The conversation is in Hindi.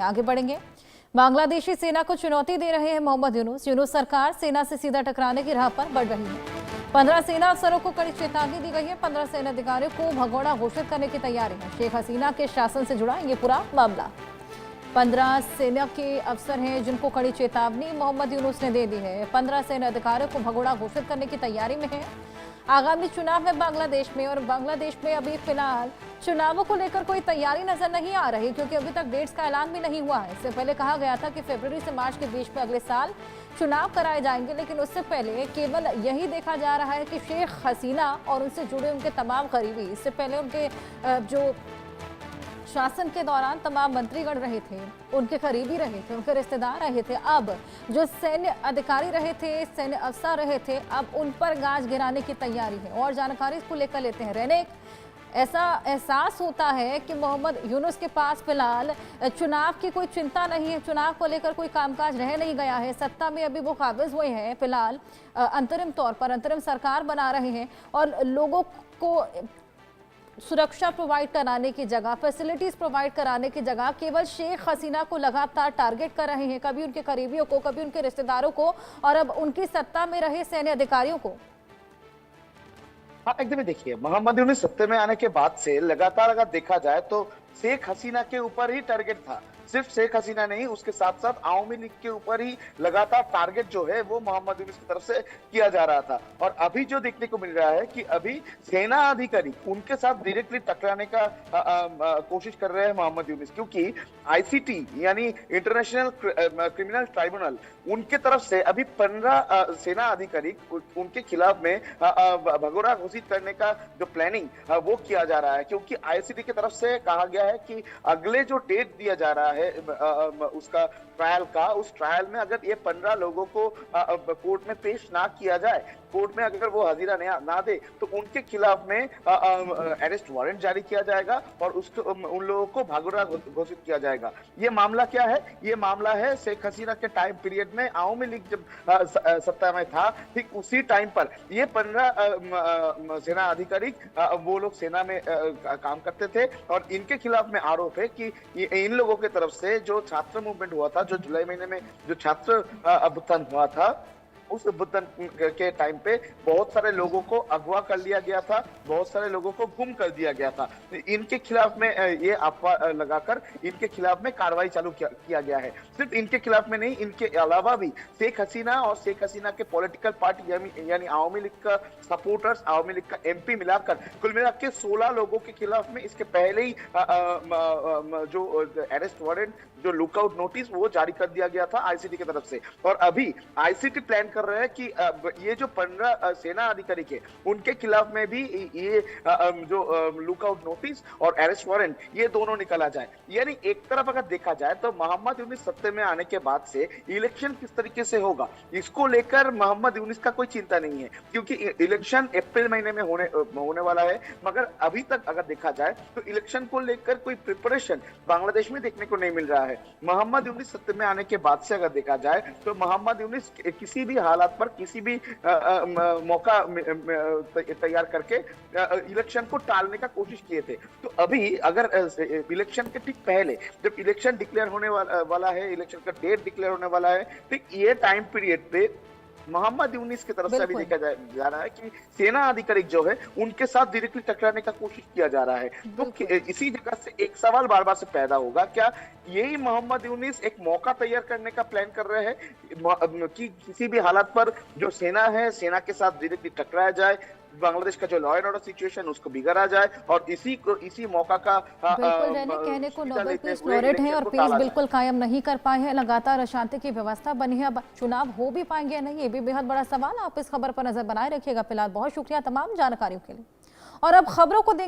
आगे बढ़ेंगे। बांग्लादेशी सेना को चुनौती दे रहे हैं मोहम्मद यूनुस। यूनुस सरकार सेना से सीधा टकराने की राह पर बढ़ रही है। 15 सेना अफसरों को कड़ी चेतावनी दी गई है। 15 सेना अधिकारियों को भगोड़ा घोषित करने की तैयारी है। शेख हसीना के शासन से जुड़ा ये पूरा मामला। 15 सेना के अफसर हैं जिनको कड़ी चेतावनी मोहम्मद यूनुस ने दे दी है। 15 सेना अधिकारियों को भगोड़ा घोषित करने की तैयारी में है। आगामी चुनाव है बांग्लादेश में, और बांग्लादेश में अभी फिलहाल चुनावों को लेकर कोई तैयारी नजर नहीं आ रही, क्योंकि अभी तक डेट्स का ऐलान भी नहीं हुआ है। इससे पहले कहा गया था कि फरवरी से मार्च के बीच में अगले साल चुनाव कराए जाएंगे, लेकिन उससे पहले केवल यही देखा जा रहा है कि शेख हसीना और उनसे जुड़े उनके तमाम करीबी, इससे पहले उनके जो शासन के दौरान तमाम मंत्रीगण रहे थे, उनके करीबी रहे थे, उनके रिश्तेदार रहे थे, अब जो सैन्य अधिकारी रहे थे, सैन्य अफसर रहे थे, अब उन पर गाज गिराने की तैयारी है। और जानकारी को लेकर लेते हैं रेनेक। ऐसा एहसास होता है कि मोहम्मद यूनुस के पास फिलहाल चुनाव की कोई चिंता नहीं है, चुनाव को लेकर कोई कामकाज रह नहीं गया है। सत्ता में अभी वो काबिज हुए हैं, फिलहाल अंतरिम तौर पर अंतरिम सरकार बना रहे हैं, और लोगों को सुरक्षा प्रोवाइड कराने की जगह, फैसिलिटीज प्रोवाइड कराने की जगह केवल शेख हसीना को लगातार टारगेट कर रहे हैं, कभी उनके करीबियों को, कभी उनके रिश्तेदारों को, और अब उनकी सत्ता में रहे सैन्य अधिकारियों को। हाँ, एकदम देखिए, मोहम्मद यूनुस सत्ते में आने के बाद से लगातार अगर देखा जाए तो शेख हसीना के ऊपर ही टारगेट था। सिर्फ शेख हसीना नहीं, उसके साथ साथ आवामी लीग के ऊपर ही लगातार टारगेट जो है वो मोहम्मद यूनुस की तरफ से किया जा रहा था। और अभी जो देखने को मिल रहा है कि अभी सेना अधिकारी उनके साथ डायरेक्टली टकराने का कोशिश कर रहे हैं मोहम्मद यूनुस, क्योंकि आईसीटी यानी इंटरनेशनल क्रिमिनल ट्राइब्यूनल उनके तरफ से अभी 15 सेना अधिकारी उनके खिलाफ में भगोड़ा घोषित करने का जो प्लानिंग वो किया जा रहा है। क्योंकि आईसीटी की तरफ से कहा गया है कि अगले जो डेट दिया जा रहा है उसका ट्रायल का, उस ट्रायल में अगर ये 15 लोगों को कोर्ट में पेश ना किया जाए, कोर्ट में अगर वो हाजिरा ना दे, तो उनके खिलाफ में अरेस्ट वारंट जारी किया जाएगा और उसको उन लोगों को भगोड़ा घोषित किया जाएगा। ये मामला क्या है? ये मामला है शेख हसीना के टाइम पीरियड में आवामी लीग जब सत्ता में था, ठीक उसी टाइम पर ये 15 सेना अधिकारी वो लोग सेना में काम करते थे, और इनके खिलाफ में आरोप है कि इन लोगों की तरफ से जो छात्र मूवमेंट हुआ था, जो जुलाई महीने में जो छात्र अभ्युत्थान हुआ था, उस अभ्युत्थान के टाइम पे बहुत सारे लोगों को अगवा कर लिया गया था, बहुत सारे लोगों को गुम कर दिया गया था। इनके खिलाफ में ये अफवाह लगाकर इनके खिलाफ में कार्रवाई चालू किया गया है। सिर्फ इनके खिलाफ में नहीं, इनके अलावा भी शेख हसीना और शेख हसीना के पॉलिटिकल पार्टी यानी आवामी लीग का सपोर्टर्स, आवामी लीग का एमपी मिलाकर कुल मिला के 16 लोगों के खिलाफ में इसके पहले ही जो अरेस्ट वारंट, जो लुकआउट नोटिस वो जारी कर दिया गया था आईसीटी की तरफ से। और अभी आईसीटी प्लान कर रहे हैं कि ये जो 15 सेना अधिकारी के उनके खिलाफ में भी ये जो लुकआउट नोटिस और अरेस्ट वारंट ये दोनों निकाला जाए। यानी एक तरफ अगर देखा जाए तो मोहम्मद यूनुस सत्ते में आने के बाद से इलेक्शन किस तरीके से होगा, इसको लेकर मोहम्मद यूनुस का कोई चिंता नहीं है, क्योंकि इलेक्शन अप्रैल महीने में होने वाला है। मगर अभी तक अगर देखा जाए तो इलेक्शन को लेकर कोई प्रिपरेशन बांग्लादेश में देखने को नहीं मिल रहा है। मोहम्मद यूनुस सत्ते में आने के बाद से अगर देखा जाए तो मोहम्मद यूनुस किसी भी हालात पर किसी भी मौका तैयार करके इलेक्शन को टालने का कोशिश किए थे। तो अभी अगर इलेक्शन के ठीक पहले जब इलेक्शन डिक्लेयर होने वाला है, इलेक्शन का डेट डिक्लेयर होने वाला है, ठीक ये टाइम पीरियड पे मोहम्मद यूनुस की तरफ से अभी देखा जा रहा है कि सेना अधिकारी जो है उनके साथ डायरेक्टली टकराने का कोशिश किया जा रहा है। तो इसी जगह से एक सवाल बार बार से पैदा होगा, क्या यही मोहम्मद यूनुस एक मौका तैयार करने का प्लान कर रहे हैं कि किसी भी हालत पर जो सेना है, सेना के साथ डायरेक्टली टकराया जाए, बांग्लादेश का जो लॉ एंड ऑर्डर सिचुएशन उसको बिगड़ा जाए, और इसी मौका का बिल्कुल कहने को नोबेल पीस लॉरेट हैं और पीस बिल्कुल कायम नहीं कर पाए हैं, लगातार अशांति की व्यवस्था बनी है। अब चुनाव हो भी पाएंगे या नहीं, ये भी बेहद बड़ा सवाल। आप इस खबर पर नजर बनाए रखिएगा। फिलहाल बहुत शुक्रिया तमाम जानकारियों के लिए, और अब खबरों को देंगे